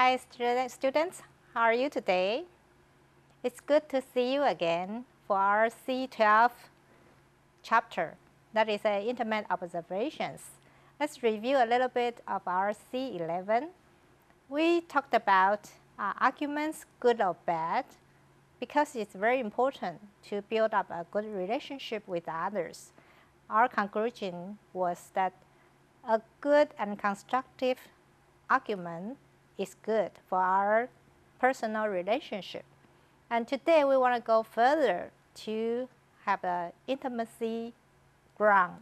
Hi, students. How are you today? It's good to see you again for our C12 chapter. That is intimate observations. Let's review a little bit of our C11. We talked about arguments, good or bad, because it's very important to build up a good relationship with others. Our conclusion was that a good and constructive argument is good for our personal relationship. And today we want to go further to have an intimacy ground.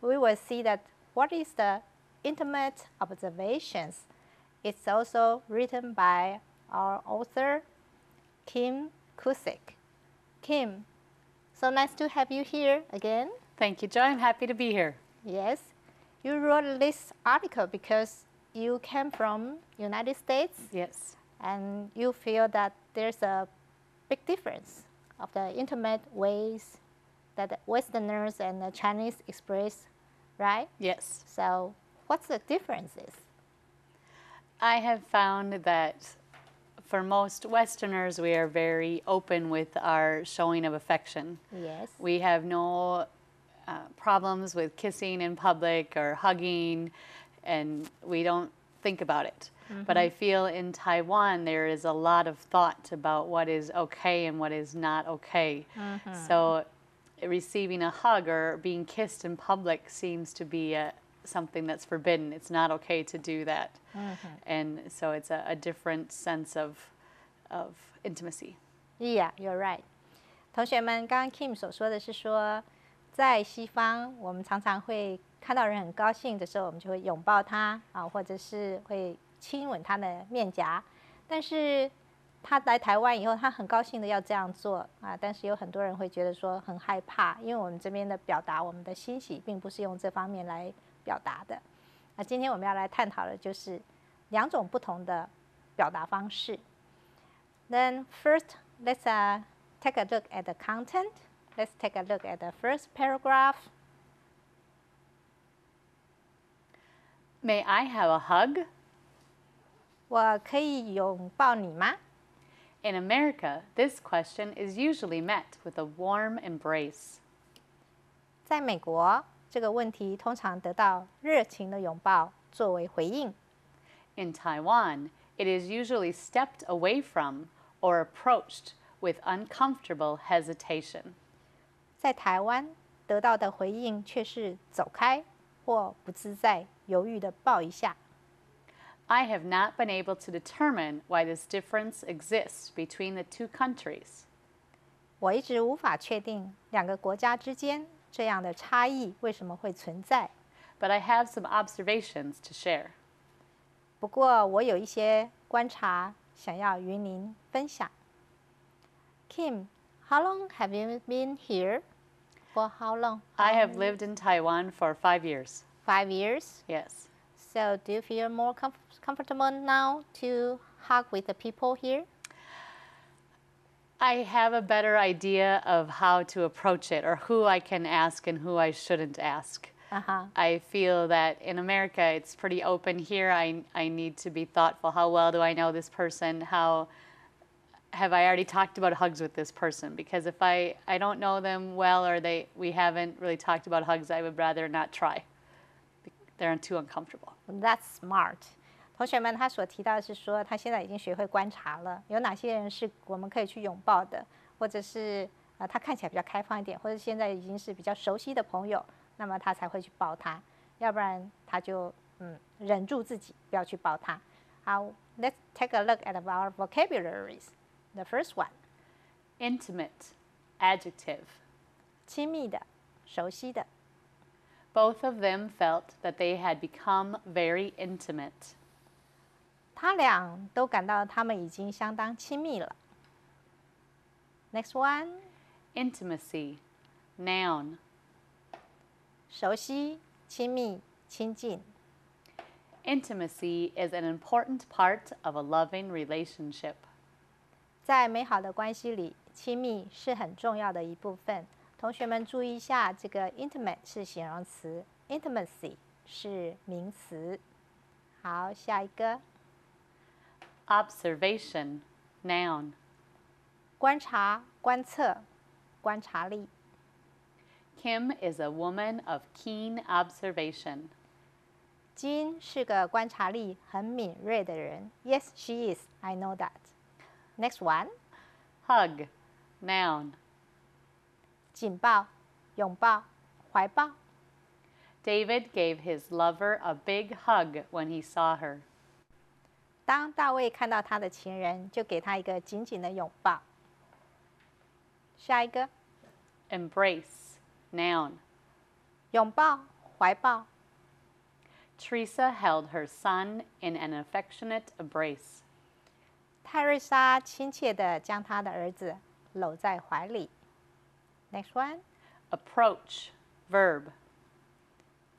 We will see that what is the intimate observations. It's also written by our author, Kim Cusick. Kim, so nice to have you here again. Thank you, Joy. I'm happy to be here. Yes, you wrote this article because you came from United States. Yes. And you feel that there's a big difference of the intimate ways that the Westerners and the Chinese express, right? Yes. So what's the differences? I have found that for most Westerners, we are very open with our showing of affection. Yes. We have no problems with kissing in public or hugging, and we don't think about it. But I feel in Taiwan there is a lot of thought about what is okay and what is not okay. So receiving a hug or being kissed in public seems to be something that's forbidden. It's not okay to do that. And so it's a different sense of intimacy. Yeah, you're right. 同学们，刚刚 Kim 所说的是说，在西方，我们常常会看到人很高兴的时候，我们就会拥抱他啊，或者是会亲吻他的面颊。但是他来台湾以后，他很高兴的要这样做啊，但是有很多人会觉得说很害怕，因为我们这边的表达我们的欣喜，并不是用这方面来表达的。那今天我们要来探讨的就是两种不同的表达方式。Then first, let's take a look at the content. Let's take a look at the first paragraph. May I have a hug? 我可以拥抱你吗？ In America, this question is usually met with a warm embrace. 在美国，这个问题通常得到热情的拥抱作为回应。In Taiwan, it is usually stepped away from or approached with uncomfortable hesitation. 在台湾得到的回应却是走开或不自在、犹豫的抱一下。I have not been able to determine why this difference exists between the two countries. 我一直无法确定两个国家之间这样的差异为什么会存在。But I have some observations to share. 不过我有一些观察想要与您分享。Kim, how long have you been here? For how long? I have lived in Taiwan for 5 years. 5 years. Yes. So do you feel more comfortable now to hug with the people here? I have a better idea of how to approach it or who I can ask and who I shouldn't ask. I feel that in America it's pretty open. Here I need to be thoughtful. How well do I know this person? How have I already talked about hugs with this person? Because if I don't know them well or we haven't really talked about hugs, I would rather not try. They're too uncomfortable. That's smart. 同学们，他所提到的是说，他现在已经学会观察了，有哪些人是我们可以去拥抱的，或者是他看起来比较开放一点，或者现在已经是比较熟悉的朋友，那么他才会去抱他，要不然他就忍住自己不要去抱他。好 ，Let's take a look at our vocabularies. The first one. Intimate, adjective. 亲密的，熟悉的。Both of them felt that they had become very intimate. 他俩都感到他们已经相当亲密了。Next one. Intimacy, noun. 熟悉、亲密、亲近。Intimacy is an important part of a loving relationship. 在美好的关系里，亲密是很重要的一部分。同学们注意一下，这个 intimate 是形容词 ，intimacy 是名词。好，下一个。Observation, noun. 观察、观测、观察力。Kim is a woman of keen observation. 金是个观察力很敏锐的人。Yes, she is. I know that. Next one. Hug, noun. 紧抱、拥抱、怀抱。David gave his lover a big hug when he saw her. 当大卫看到他的情人，就给他一个紧紧的拥抱。下一个。Embrace, noun. 拥抱、怀抱。Teresa held her son in an affectionate embrace. 泰瑞莎亲切地将她的儿子搂在怀里。Next one. Approach, verb.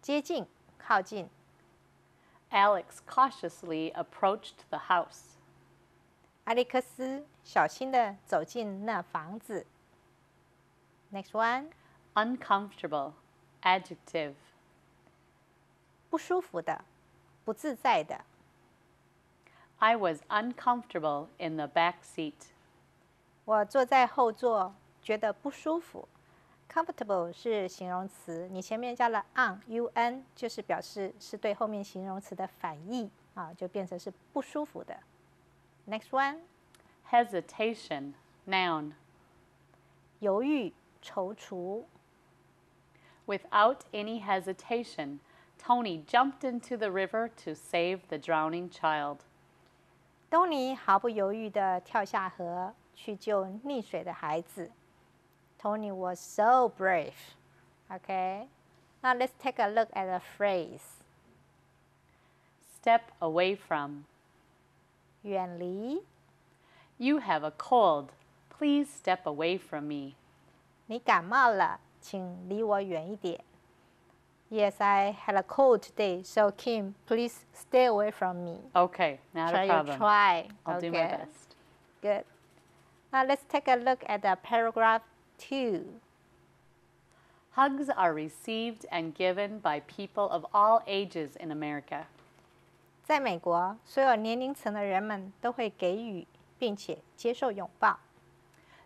接近、靠近。Alex cautiously approached the house. 艾利克斯小心地走进那房子。Next one. Uncomfortable, adjective. 不舒服的，不自在的。I was uncomfortable in the back seat. 我坐在后座，觉得不舒服。Comfortable 是形容词，你前面加了 un 就是表示是对后面形容词的反义啊，就变成是不舒服的。Next one. Hesitation, noun. 犹豫、踌躇。Without any hesitation, Tony jumped into the river to save the drowning child. 东尼毫不犹豫地跳下河，去救溺水的孩子。Tony was so brave. Okay. Now let's take a look at the phrase. Step away from. 远离。You have a cold. Please step away from me. 你感冒了，请离我远一点。Yes, I had a cold today, so Kim, please stay away from me. Okay, not a problem. Try. I'll do my best. Good. Now let's take a look at the paragraph 2. Hugs are received and given by people of all ages in America. 在美国，所有年龄层的人们都会给予并且接受拥抱。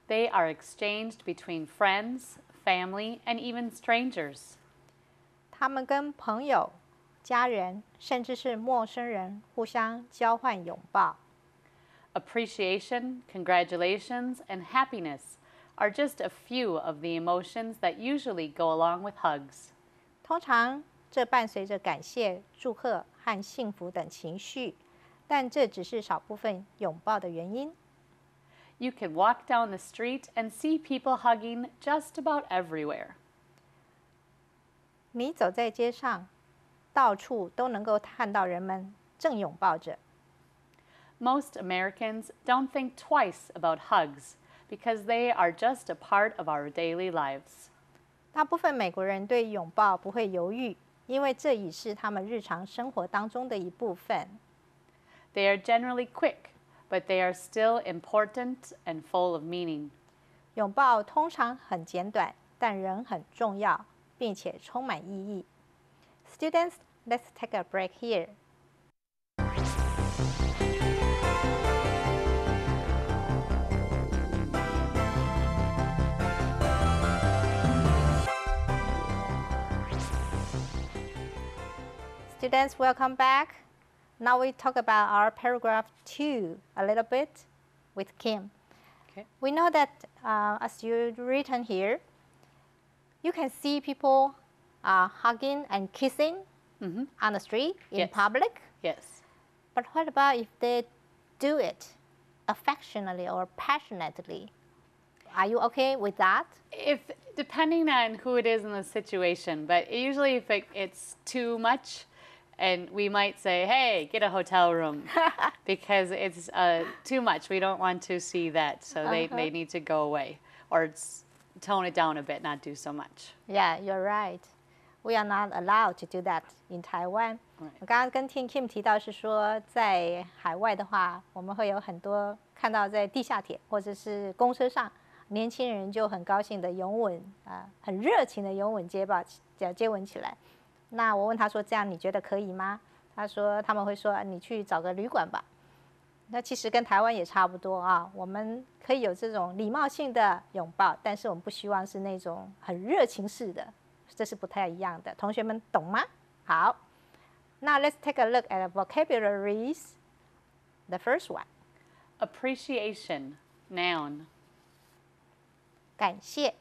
They are exchanged between friends, family, and even strangers. 他们跟朋友、家人，甚至是陌生人互相交换拥抱。Appreciation, congratulations, and happiness are just a few of the emotions that usually go along with hugs. 通常，这伴随着感谢、祝贺和幸福等情绪，但这只是少部分拥抱的原因。You can walk down the street and see people hugging just about everywhere. 你走在街上，到处都能够看到人们正拥抱着。Most Americans don't think twice about hugs because they are just a part of our daily lives. 大部分美国人对拥抱不会犹豫，因为这已是他们日常生活当中的一部分。They are generally quick, but they are still important and full of meaning. 拥抱通常很简短，但仍很重要，并且充满意义。Students, let's take a break here. Students, welcome back. Now we talk about our paragraph 2 a little bit with Kim. Okay. We know that as you written here, you can see people hugging and kissing on the street, in public. Yes. But what about if they do it affectionately or passionately? Are you okay with that? Depending on who it is in the situation, but usually if it's too much, and we might say, hey, get a hotel room because it's too much. We don't want to see that, so they need to go away or tone it down a bit, not do so much. Yeah, you're right. We are not allowed to do that in Taiwan. 我刚刚跟Kim提到是说，在海外的话，我们会有很多看到在地下铁或者是公车上，年轻人就很高兴的拥吻很热情的拥吻接吻起来。那我问他说：“这样你觉得可以吗？”他说：“他们会说你去找个旅馆吧。”那其实跟台湾也差不多啊，我们可以有这种礼貌性的拥抱，但是我们不希望是那种很热情式的，这是不太一样的。同学们懂吗？好，那 let's take a look at the vocabularies. The first one. Appreciation, noun. 感谢。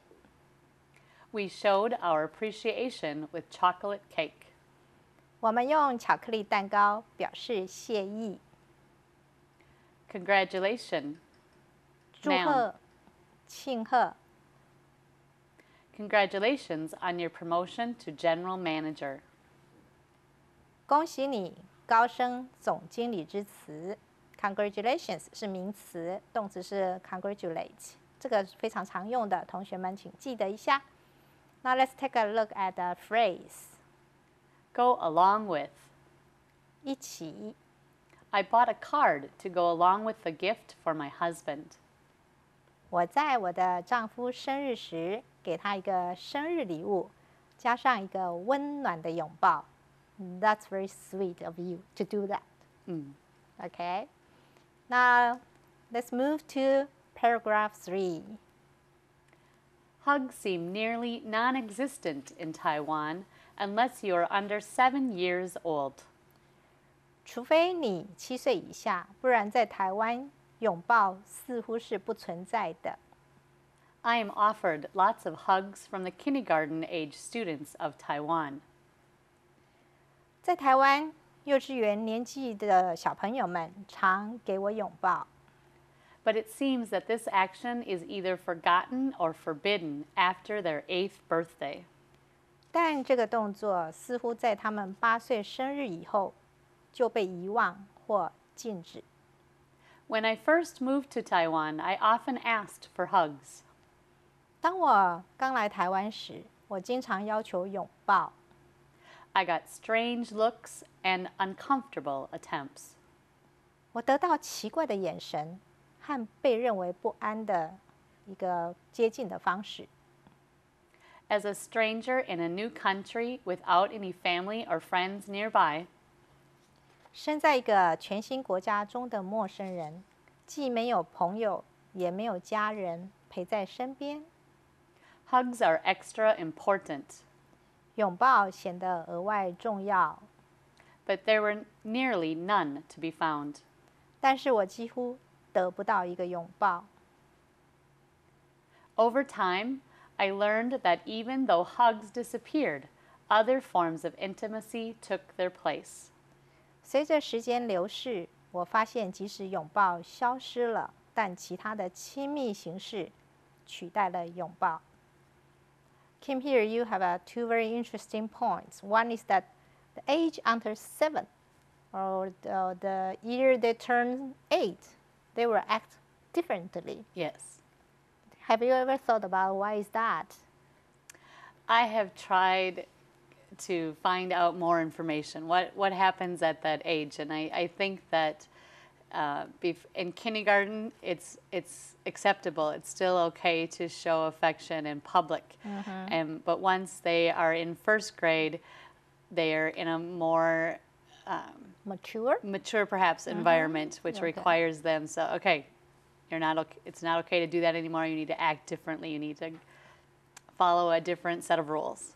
We showed our appreciation with chocolate cake. 我们用巧克力蛋糕表示谢意。Congratulations, 祝 noun. 贺、庆贺。Congratulations on your promotion to general manager. 恭喜你高升总经理之词。Congratulations 是名词，动词是 congratulate， 这个非常常用的，同学们请记得一下。Now let's take a look at the phrase. Go along with. 一起。I bought a card to go along with the gift for my husband. 我在我的丈夫生日时给他一个生日礼物，加上一个温暖的拥抱。That's very sweet of you to do that. Okay. Now let's move to paragraph 3. Hugs seem nearly non-existent in Taiwan unless you are under 7 years old. 除非你7岁以下，不然在台湾拥抱似乎是不存在的。I am offered lots of hugs from the kindergarten age students of Taiwan. 在台湾，幼稚园年纪的小朋友们常给我拥抱。But it seems that this action is either forgotten or forbidden after their 8th birthday. 但这个动作似乎在他们8岁生日以后就被遗忘或禁止。When I first moved to Taiwan, I often asked for hugs. 当我刚来台湾时，我经常要求拥抱。I got strange looks and uncomfortable attempts. 我得到奇怪的眼神和被认为不安的一个接近的方式。As a stranger in a new country without any family or friends nearby, 身在一个全新国家中的陌生人，既没有朋友，也没有家人陪在身边。hugs are extra important. 拥抱显得额外重要。But there were nearly none to be found. 但是我几乎得不到一个拥抱。Over time, I learned that even though hugs disappeared, other forms of intimacy took their place. 随着时间流逝，我发现即使拥抱消失了，但其他的亲密形式取代了拥抱。Kim, here you have two very interesting points. One is that the age under 7, or the year they turn 8, they will act differently. Yes. Have you ever thought about why is that? I have tried to find out more information. What happens at that age? And I think that in kindergarten, it's acceptable. It's still okay to show affection in public. But once they are in first grade, they are in a more mature perhaps environment, which requires them. So okay, it's not okay to do that anymore. You need to act differently. You need to follow a different set of rules.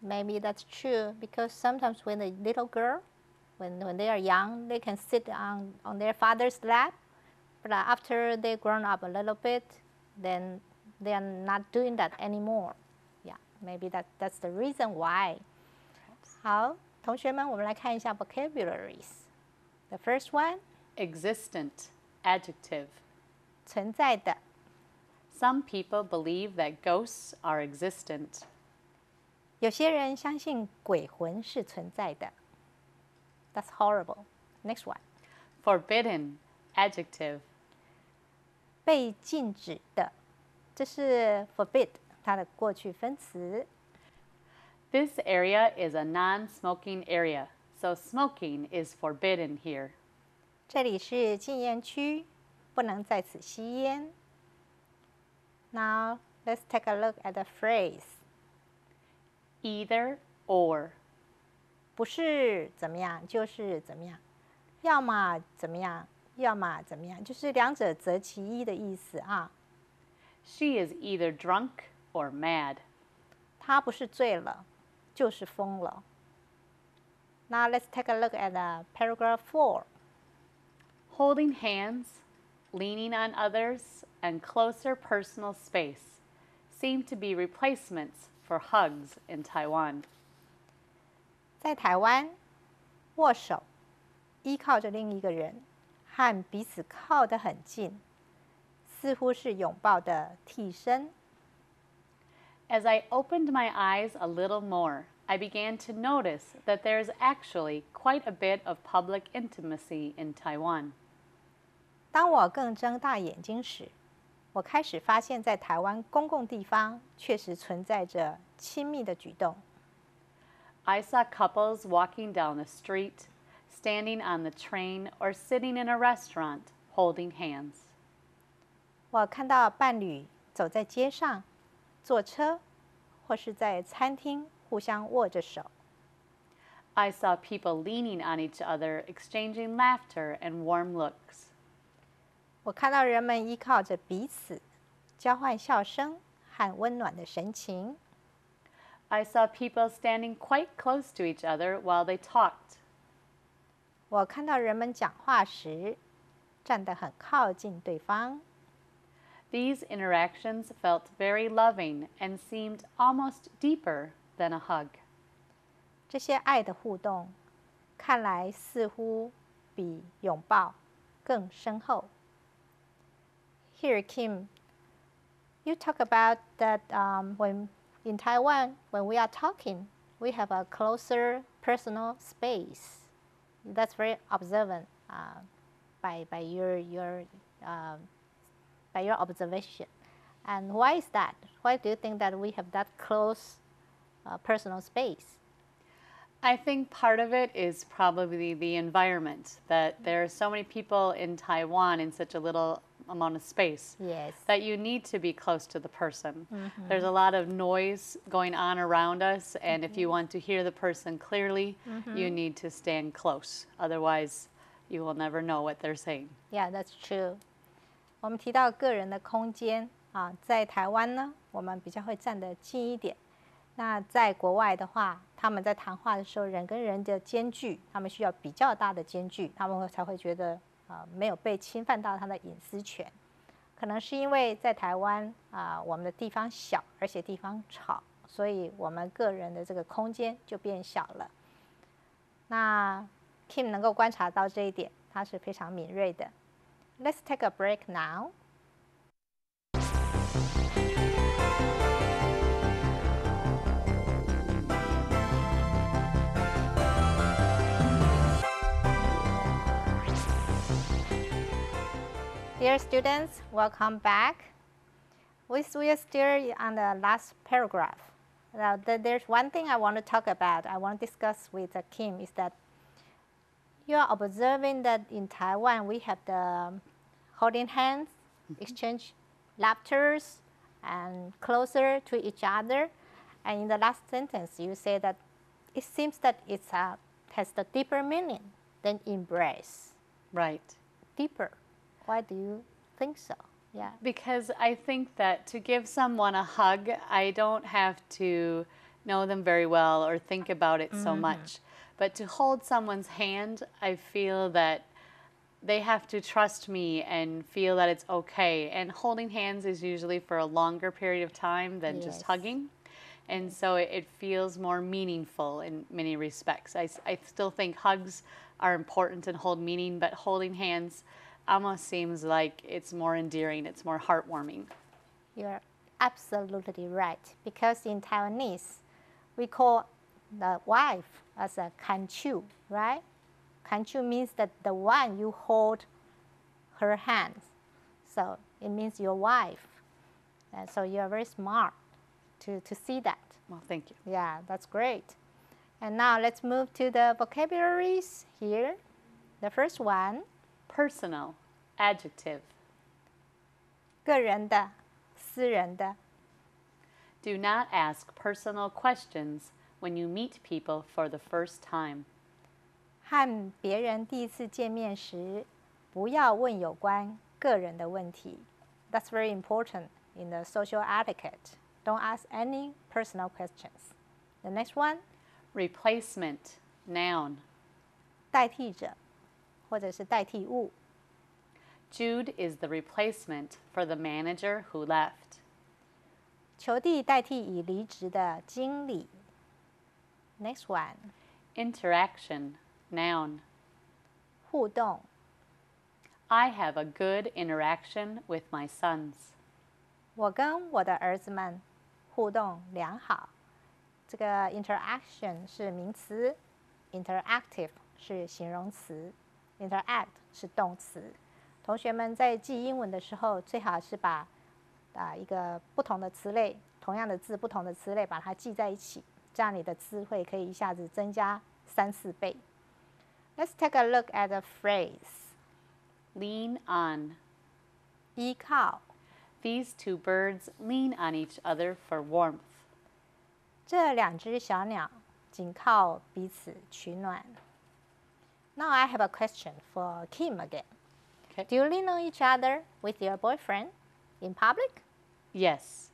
Maybe that's true, because sometimes when a little girl, when they are young, they can sit on their father's lap, but after they grown up a little bit, then they are not doing that anymore. Yeah, maybe that's the reason why. 好，同学们，我们来看一下 vocabularies. The first one, Existent, adjective. 存在的。Some people believe that ghosts are existent. 有些人相信鬼魂是存在的。That's horrible. Next one. Forbidden, adjective. 被禁止的，这是 forbid 它的过去分词。This area is a non-smoking area, so smoking is forbidden here. 这里是禁烟区，不能在此吸烟。Now let's take a look at the phrase. Either or. 不是怎么样，就是怎么样，要么怎么样，要么怎么样，就是两者择其一的意思啊。She is either drunk or mad. 她不是醉了，就是疯了。Now let's take a look at paragraph 4. Holding hands, leaning on others, and closer personal space seem to be replacements for hugs in Taiwan. 在台湾，握手，依靠着另一个人，和彼此靠得很近，似乎是拥抱的替身。As I opened my eyes a little more, I began to notice that there is actually quite a bit of public intimacy in Taiwan. 当我更睁大眼睛时，我开始发现，在台湾公共地方确实存在着亲密的举动。I saw couples walking down the street, standing on the train, or sitting in a restaurant, holding hands. 我看到伴侣走在街上、坐车，或是在餐厅互相握着手。I saw people leaning on each other, exchanging laughter and warm looks. 我看到人们依靠着彼此，交换笑声和温暖的神情。I saw people standing quite close to each other while they talked. 我看到人们讲话时，站得很靠近对方。These interactions felt very loving and seemed almost deeper than a hug. 这些爱的互动，看来似乎比拥抱更深厚。Here, Kim, you talk about that when in Taiwan, when we are talking, we have a closer personal space. That's very observant by your observation. And why is that? Why do you think that we have that close personal space? I think part of it is probably the environment, that there are so many people in Taiwan in such a little amount of space. Yes. That you need to be close to the person. There's a lot of noise going on around us, and if you want to hear the person clearly, you need to stand close. Otherwise, you will never know what they're saying. Yeah, that's true. 我们提到个人的空间啊，在台湾呢，我们比较会站得近一点。那在国外的话，他们在谈话的时候，人跟人的间距，他们需要比较大的间距，他们才会觉得没有被侵犯到他的隐私权。可能是因为在台湾我们的地方小，而且地方吵，所以我们个人的这个空间就变小了。那 Kim 能够观察到这一点，他是非常敏锐的。Let's take a break now. Dear students, welcome back. We are still on the last paragraph. Now, there's one thing I want to talk about, I want to discuss with Kim, is that you are observing that in Taiwan we have the holding hands, exchange laughters, and closer to each other. And in the last sentence, you say that it seems that it has the deeper meaning than embrace. Right. Deeper. Why do you think so? Yeah. Because I think that to give someone a hug, I don't have to know them very well or think about it so much. But to hold someone's hand, I feel that they have to trust me and feel that it's okay. And holding hands is usually for a longer period of time than just hugging. And so it feels more meaningful in many respects. I still think hugs are important and hold meaning, but holding hands almost seems like it's more endearing, it's more heartwarming. You're absolutely right. Because in Taiwanese, we call the wife as a kanchu, right? Kanchu means that the one you hold her hands. So it means your wife. And so you're very smart to see that. Well, thank you. Yeah, that's great. And now let's move to the vocabularies here. The first one. Personal, adjective. 个人的，私人的。Do not ask personal questions when you meet people for the first time. 和别人第一次见面时，不要问有关个人的问题。That's very important in the social etiquette. Don't ask any personal questions. The next one, Replacement, noun. 代替者或者是代替物。Jude is the replacement for the manager who left. 裘蒂代替已离职的经理。Next one, Interaction, noun. 互动。I have a good interaction with my sons. 我跟我的儿子们互动良好。这个 interaction 是名词 ，interactive 是形容词 ，interact 是动词。同学们在记英文的时候，最好是把一个不同的词类，同样的字不同的词类，把它记在一起，这样你的词汇可以一下子增加3-4倍。Let's take a look at the phrase. Lean on. 依靠。These two birds lean on each other for warmth. 这两只小鸟紧靠彼此取暖。Now I have a question for Kim again. Okay. Do you lean on each other with your boyfriend in public? Yes.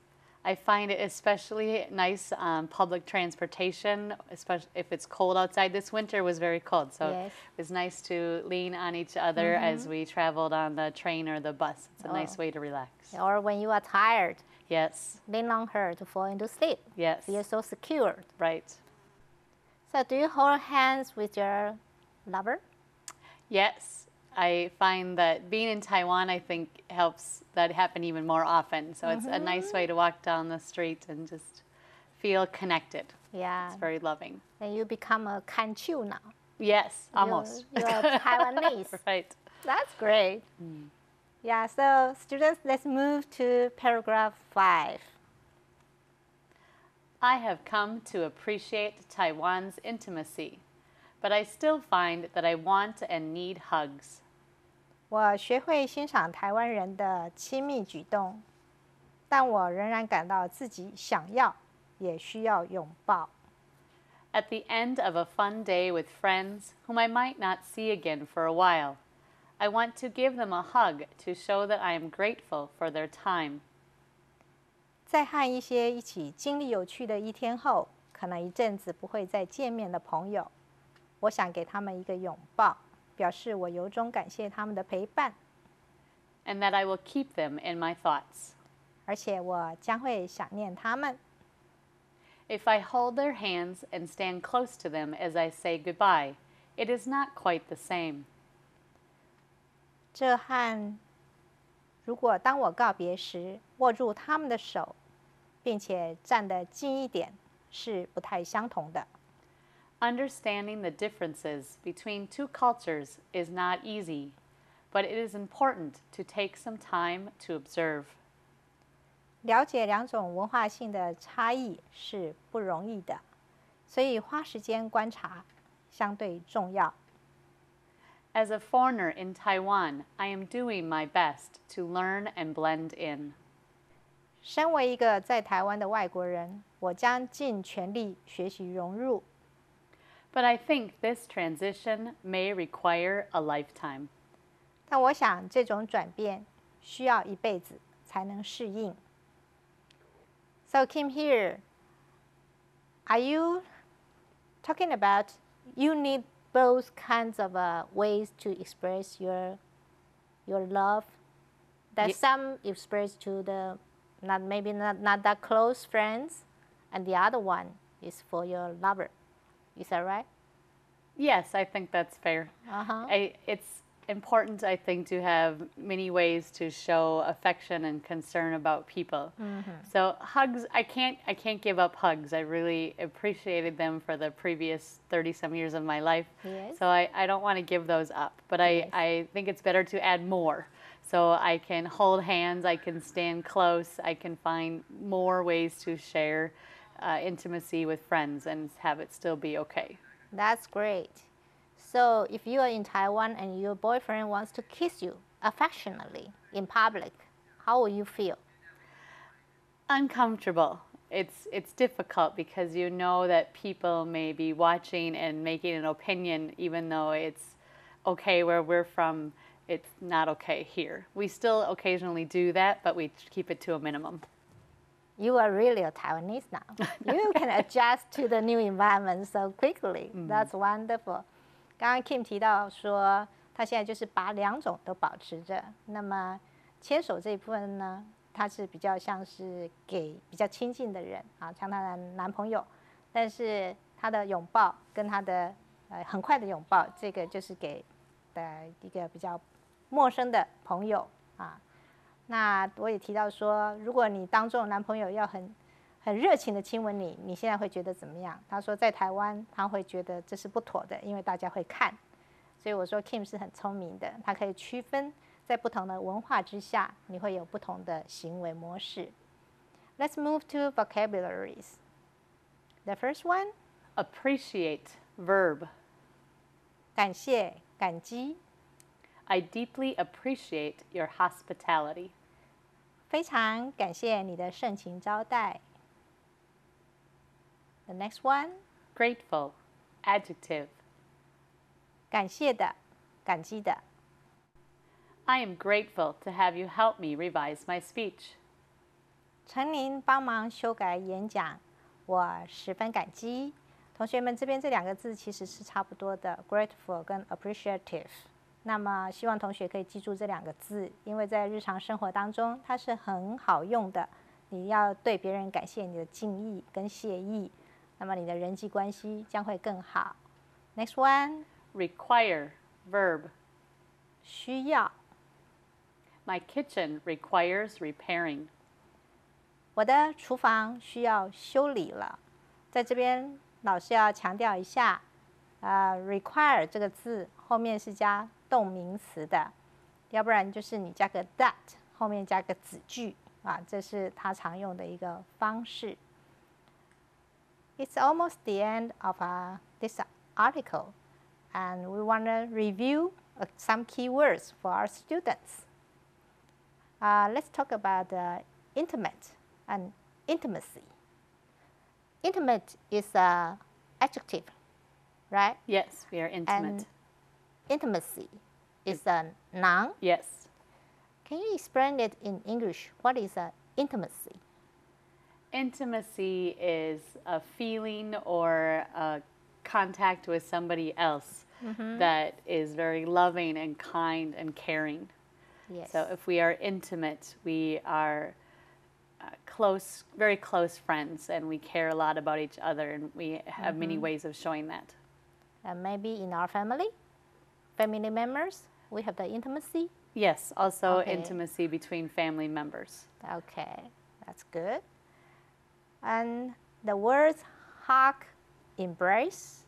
I find it especially nice on public transportation, especially if it's cold outside. This winter was very cold, so Yes. it was nice to lean on each other as we traveled on the train or the bus. It's a nice way to relax. Or when you are tired, Yes. lean on her to fall into sleep. Yes. Feel so secured. Right. So do you hold hands with your lover? Yes. I find that being in Taiwan, I think, helps that happen even more often. So it's a nice way to walk down the street and just feel connected. Yeah. It's very loving. Then you become a kanchu now. Yes, almost. You're Taiwanese. Right. That's great. Yeah, so students, let's move to paragraph 5. I have come to appreciate Taiwan's intimacy, but I still find that I want and need hugs. 我学会欣赏台湾人的亲密举动，但我仍然感到自己想要，也需要拥抱。At the end of a fun day with friends whom I might not see again for a while, I want to give them a hug to show that I am grateful for their time. 在和一些一起经历有趣的一天后，可能一阵子不会再见面的朋友，我想给他们一个拥抱，表示我由衷感谢他们的陪伴， And that I will keep them in my thoughts. 而且我将会想念他们。If I hold their hands and stand close to them as I say goodbye, it is not quite the same. 这和如果当我告别时握住他们的手，并且站得近一点，是不太相同的。Understanding the differences between two cultures is not easy, but it is important to take some time to observe. 了解两种文化性的差异是不容易的，所以花时间观察相对重要。As a foreigner in Taiwan, I am doing my best to learn and blend in. 身为一个在台湾的外国人，我将尽全力学习融入。But I think this transition may require a lifetime. 但我想这种转变需要一辈子才能适应。So Kim here, are you talking about you need both kinds of ways to express your love? That some express to the not that close friends, and the other one is for your lover. Is that right? Yes, I think that's fair. It's important, I think, to have many ways to show affection and concern about people. So hugs, I can't give up hugs. I really appreciated them for the previous 30-some years of my life. Yes. So I don't want to give those up. But I think it's better to add more. So I can hold hands, I can stand close, I can find more ways to share intimacy with friends and have it still be okay. That's great. So if you are in Taiwan and your boyfriend wants to kiss you affectionately in public, how will you feel? Uncomfortable. It's difficult because you know that people may be watching and making an opinion even though it's okay where we're from. it's not okay here. We still occasionally do that, but we keep it to a minimum. You are really a Taiwanese now. You can adjust to the new environment so quickly. That's wonderful. 刚刚 Kim 提到说，他现在就是把两种都保持着。那么牵手这一部分呢，他是比较像是给比较亲近的人啊，像他的男朋友。但是他的拥抱跟他的很快的拥抱，这个就是给一个比较陌生的朋友啊。那我也提到说，如果你当众男朋友要很热情的亲吻你，你现在会觉得怎么样？他说在台湾他会觉得这是不妥的，因为大家会看。所以我说 Kim 是很聪明的，他可以区分在不同的文化之下，你会有不同的行为模式。Let's move to vocabularies. The first one, appreciate, verb. 感谢、感激。I deeply appreciate your hospitality. 非常感谢你的盛情招待。The next one, grateful, adjective. 感谢的、感激的。I am grateful to have you help me revise my speech. 请您帮忙修改演讲，我十分感激。同学们，这边这两个字其实是差不多的 ，grateful 跟 appreciative。那么希望同学可以记住这两个字，因为在日常生活当中它是很好用的。你要对别人感谢你的敬意跟谢意，那么你的人际关系将会更好。Next one, require, verb. 需要。My kitchen requires repairing. 我的厨房需要修理了。在这边，老师要强调一下，require 这个字后面是加动名词的，要不然就是你加个 that 后面加个子句啊，这是他常用的一个方式。It's almost the end of this article, and we want to review some key words for our students. Let's talk about intimate and intimacy. Intimate is an adjective, right? Yes, we are intimate. And intimacy is a noun. Yes. Can you explain it in English? What is intimacy? Intimacy is a feeling or a contact with somebody else that is very loving and kind and caring. Yes. So if we are intimate, we are close, very close friends, and we care a lot about each other, and we have many ways of showing that. Maybe in our family members, we have the intimacy. Yes, also Okay. intimacy between family members. Okay, that's good. And the words hug, embrace,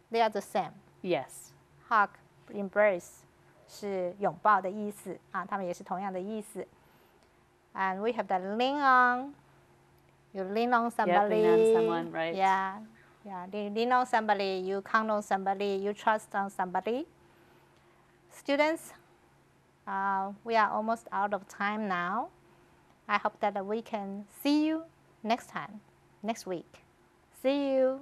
they are the same. Yes. Hug, embrace 是拥抱的意思啊，它们也是同样的意思。And we have the lean on. You lean on somebody. Yep, lean on someone, right? Yeah, lean on somebody. You count on somebody. You trust on somebody. Students, we are almost out of time now. I hope that we can see you next time, next week. See you.